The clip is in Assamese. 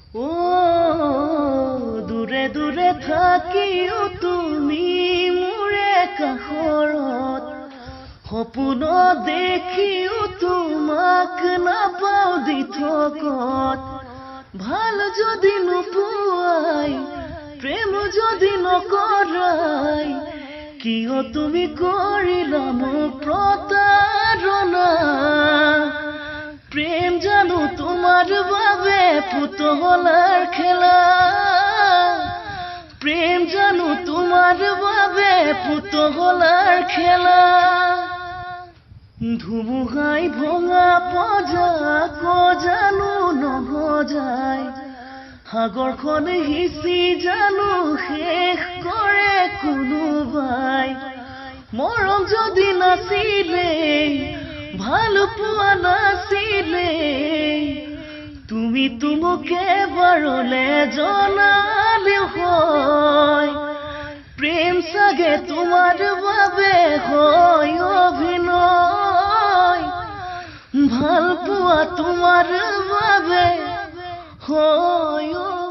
ও দূৰে দূৰে থাকিও তুমি মোৰে কাষৰত সপোনত দেখিও তোমাক নাপাও দিঠকত ভাল যদি নোপোৱাই প্ৰেম যদি নকৰাই কিয় তুমি কৰিলা মোক প্ৰতাৰণা প্ৰেম জানো তোমাৰ বাবে পুতলাৰ খেলা প্ৰেম জানো তোমাৰ বাবে পুতলাৰ খেলা ধুমুহাই ভঙা পজাক জানো নহজাই সাগৰখন হিচি জানো শেষ কৰে কোনোবাই মৰম যদি নাছিলে ভাল পোৱা নাছিলে তুমি মোক এবাৰলে জনালেও হয় প্ৰেম চাগে তোমাৰ বাবে হয় অভিনয় ভাল পোৱা তোমাৰ বাবে হয়